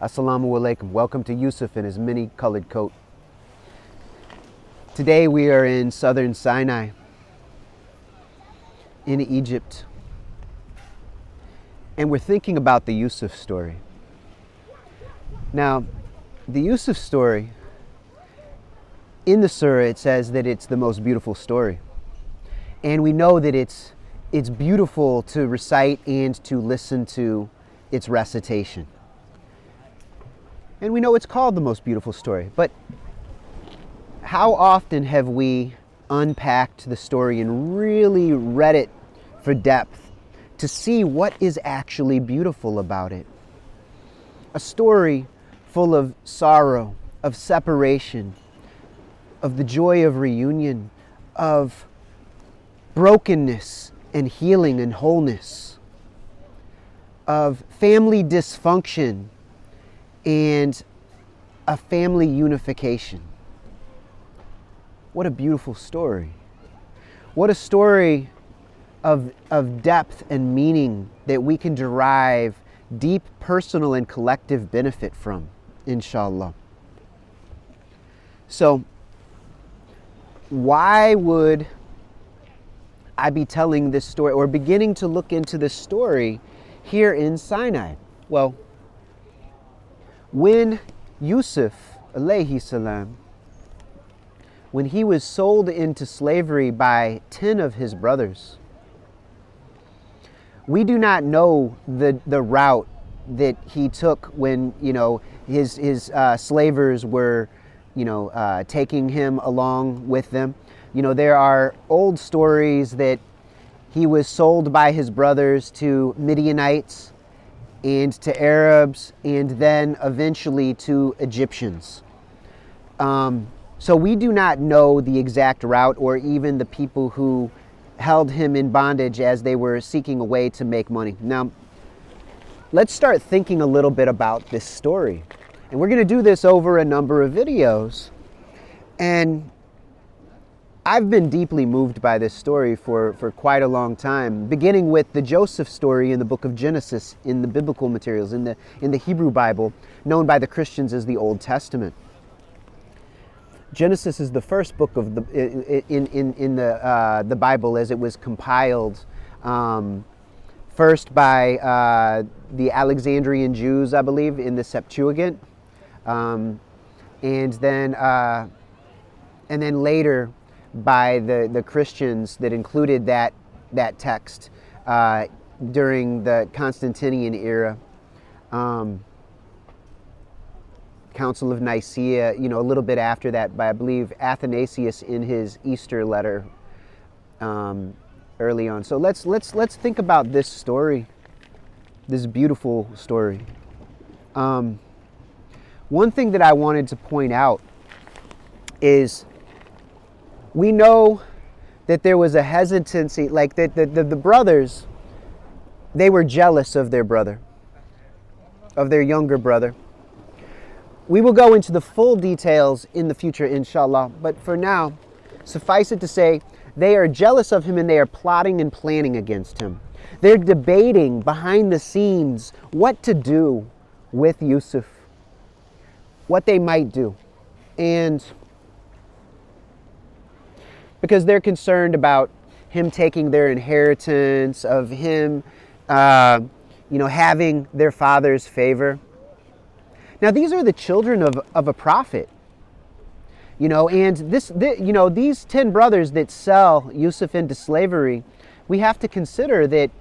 Assalamu alaikum. Welcome to Yusuf in his many-colored coat. Today we are in southern Sinai, in Egypt, and we're thinking about the Yusuf story. Now, the Yusuf story, in the surah it says that it's the most beautiful story. And we know that it's beautiful to recite and to listen to its recitation. And we know it's called the most beautiful story. But how often have we unpacked the story and really read it for depth to see what is actually beautiful about it? A story full of sorrow, of separation, of the joy of reunion, of brokenness and healing and wholeness, of family dysfunction and a family unification. What a beautiful story. What a story of depth and meaning that we can derive deep personal and collective benefit from, inshallah. So, why would I be telling this story or beginning to look into this story here in Sinai? Well, when Yusuf, alayhi salam, when he was sold into slavery by 10 of his brothers, we do not know the route that he took when, his slavers were, taking him along with them. There are old stories that he was sold by his brothers to Midianites and to Arabs and then eventually to Egyptians. So we do not know the exact route or even the people who held him in bondage as they were seeking a way to make money. Now, let's start thinking a little bit about this story. And we're going to do this over a number of videos. And I've been deeply moved by this story for quite a long time, beginning with the Joseph story in the book of Genesis, in the biblical materials, in the Hebrew Bible, known by the Christians as the Old Testament. Genesis is the first book of the Bible as it was compiled first by the Alexandrian Jews, I believe, in the Septuagint, and then later by the Christians that included that text during the Constantinian era. Council of Nicaea, a little bit after that, by I believe Athanasius in his Easter letter early on. So let's think about this story, this beautiful story. One thing that I wanted to point out is we know that there was a hesitancy, like that the brothers, they were jealous of their brother, of their younger brother. We will go into the full details in the future, inshallah, but for now, suffice it to say, they are jealous of him and they are plotting and planning against him. They're debating behind the scenes what to do with Yusuf, what they might do. And because they're concerned about him taking their inheritance, of him, having their father's favor. Now, these are the children of a prophet, and these 10 brothers that sell Yusuf into slavery, we have to consider that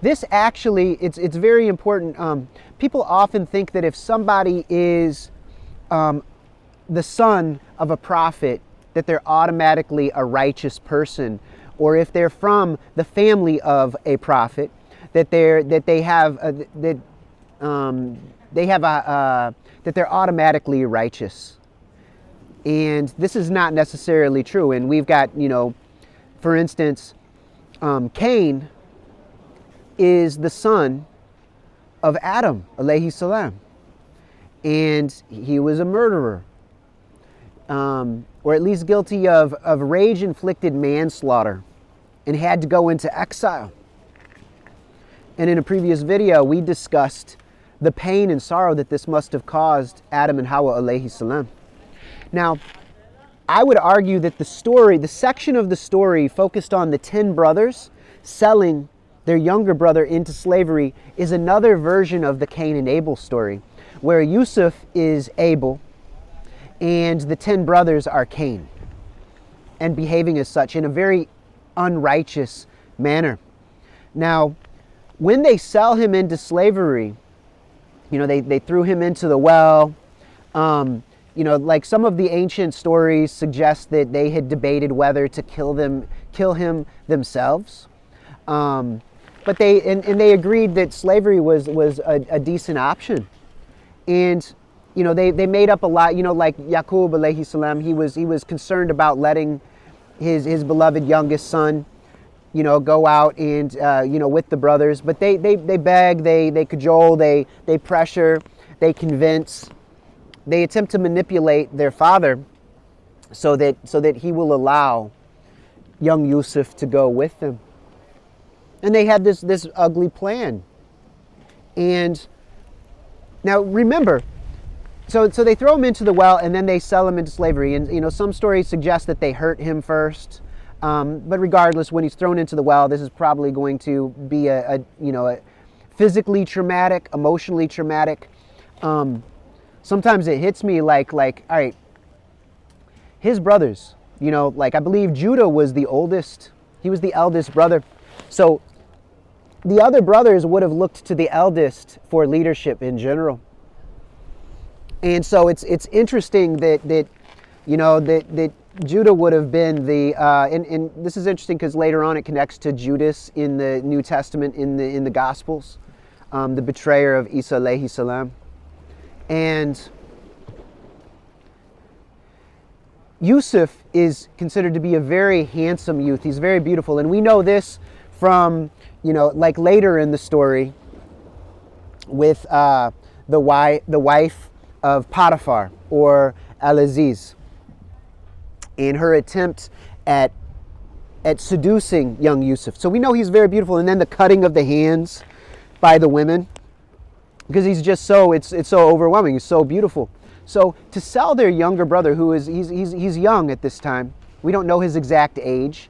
this actually, it's very important. People often think that if somebody is the son of a prophet, that they're automatically a righteous person, or if they're from the family of a prophet, that they're automatically righteous. And this is not necessarily true. And we've got, for instance, Cain is the son of Adam, alayhi salam. And he was a murderer. Or at least guilty of rage-inflicted manslaughter and had to go into exile. And in a previous video, we discussed the pain and sorrow that this must have caused Adam and Hawa alayhi salam. Now, I would argue that the section of the story focused on the 10 brothers selling their younger brother into slavery is another version of the Cain and Abel story, where Yusuf is Abel and the 10 brothers are Cain, and behaving as such in a very unrighteous manner. Now, when they sell him into slavery, they threw him into the well. Like some of the ancient stories suggest that they had debated whether to kill him themselves. But they agreed that slavery was a decent option. And they made up a lot. Like Yaqub alayhi salam, he was concerned about letting his beloved youngest son go out and with the brothers, but they beg, they cajole, they pressure, they convince, they attempt to manipulate their father so that he will allow young Yusuf to go with them. And they had this ugly plan. And now remember, so they throw him into the well and then they sell him into slavery. And some stories suggest that they hurt him first. But regardless, when he's thrown into the well, this is probably going to be a physically traumatic, emotionally traumatic. Sometimes it hits me like, all right, his brothers, I believe Judah was the oldest. He was the eldest brother. So the other brothers would have looked to the eldest for leadership in general. And so it's interesting that Judah would have been the, and this is interesting because later on it connects to Judas in the New Testament, in the Gospels, the betrayer of Isa alayhi salam. And Yusuf is considered to be a very handsome youth. He's very beautiful. And we know this from, like later in the story with the wife of Potiphar, or Al-Aziz, in her attempt at seducing young Yusuf. So we know he's very beautiful. And then the cutting of the hands by the women, because he's just it's so overwhelming. He's so beautiful. So to sell their younger brother, who is he's young at this time, we don't know his exact age.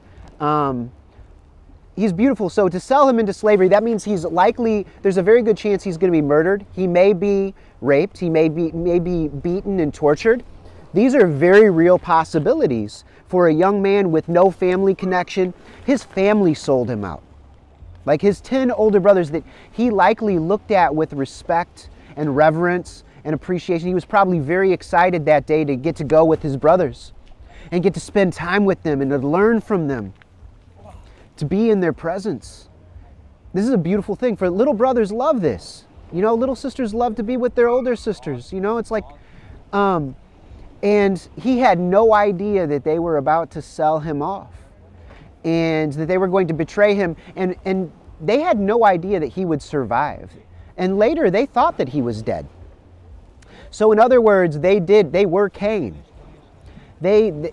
He's beautiful. So to sell him into slavery, that means there's a very good chance he's going to be murdered. He may be raped. He may be beaten and tortured. These are very real possibilities for a young man with no family connection. His family sold him out. Like his 10 older brothers that he likely looked at with respect and reverence and appreciation. He was probably very excited that day to get to go with his brothers and get to spend time with them and to learn from them, to be in their presence. This is a beautiful thing. For little brothers love this. Little sisters love to be with their older sisters. It's like, and he had no idea that they were about to sell him off and that they were going to betray him. And they had no idea that he would survive. And later they thought that he was dead. So in other words, they were Cain. They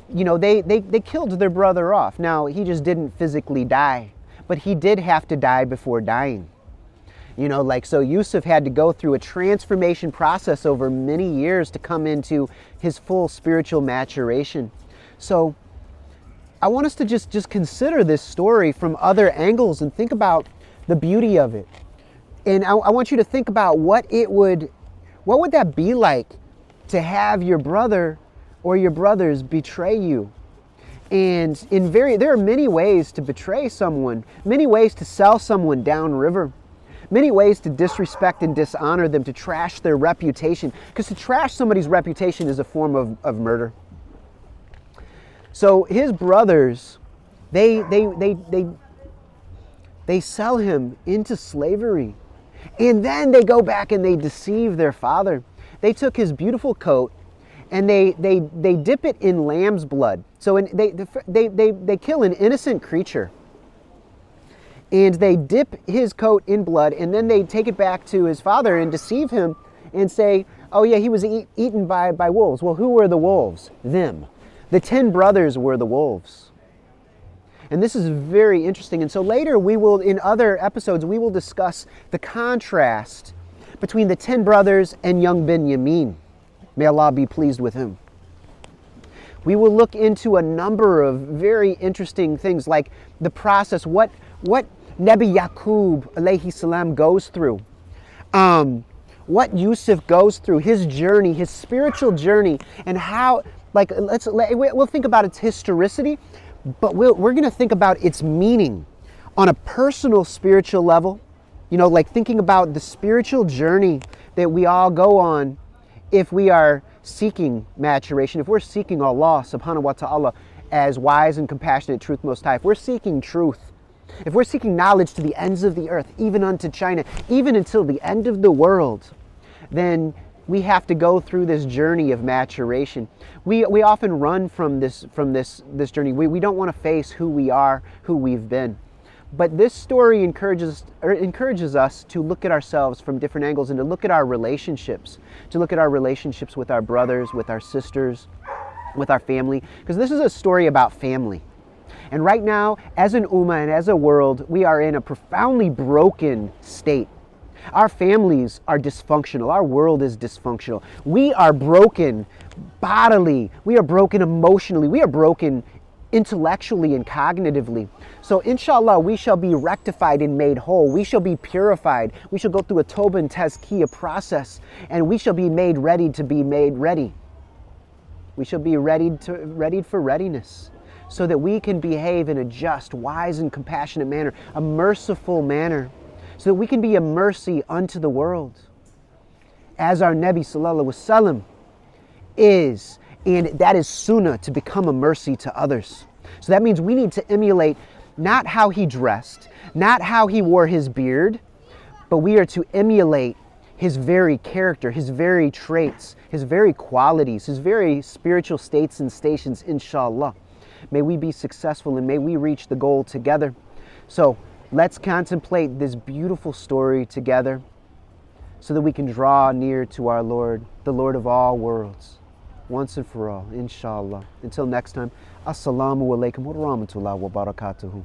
killed their brother off. Now, he just didn't physically die, but he did have to die before dying. So Yusuf had to go through a transformation process over many years to come into his full spiritual maturation. So I want us to just consider this story from other angles and think about the beauty of it. And I want you to think about what would that be like to have your brother or your brothers betray you. And there are many ways to betray someone, many ways to sell someone downriver, many ways to disrespect and dishonor them, to trash their reputation. Because to trash somebody's reputation is a form of murder. So his brothers, they sell him into slavery. And then they go back and they deceive their father. They took his beautiful coat and they dip it in lamb's blood. So they kill an innocent creature. And they dip his coat in blood, and then they take it back to his father and deceive him and say, oh yeah, he was eaten by wolves. Well, who were the wolves? Them. The 10 brothers were the wolves. And this is very interesting. And so later in other episodes, we will discuss the contrast between the 10 brothers and young Binyamin. May Allah be pleased with him. We will look into a number of very interesting things, like the process, what Nabi Yaqub alayhi salam goes through, what Yusuf goes through, his journey, his spiritual journey, and how, like, we'll think about its historicity, but we're going to think about its meaning on a personal spiritual level, like thinking about the spiritual journey that we all go on if we are seeking maturation, if we're seeking Allah subhanahu wa ta'ala as wise and compassionate truth most high, if we're seeking truth, if we're seeking knowledge to the ends of the earth, even unto China, even until the end of the world, then we have to go through this journey of maturation. We often run from this journey. We don't want to face who we are, who we've been. But this story encourages us to look at ourselves from different angles and to look at our relationships, with our brothers, with our sisters, with our family, because this is a story about family. And right now, as an ummah and as a world, we are in a profoundly broken state. Our families are dysfunctional. Our world is dysfunctional. We are broken bodily. We are broken emotionally. We are broken intellectually and cognitively. So inshallah, we shall be rectified and made whole. We shall be purified. We shall go through a tawbah and tazkiyah process, and we shall be made ready to be made ready. We shall be readied for readiness, so that we can behave in a just, wise, and compassionate manner, a merciful manner, so that we can be a mercy unto the world, as our Nabi sallallahu alaihi wasallam is. And that is sunnah, to become a mercy to others. So that means we need to emulate not how he dressed, not how he wore his beard, but we are to emulate his very character, his very traits, his very qualities, his very spiritual states and stations, inshallah. May we be successful and may we reach the goal together. So let's contemplate this beautiful story together so that we can draw near to our Lord, the Lord of all worlds, once and for all, inshallah. Until next time, assalamu alaikum wa rahmatullahi wa barakatuhu.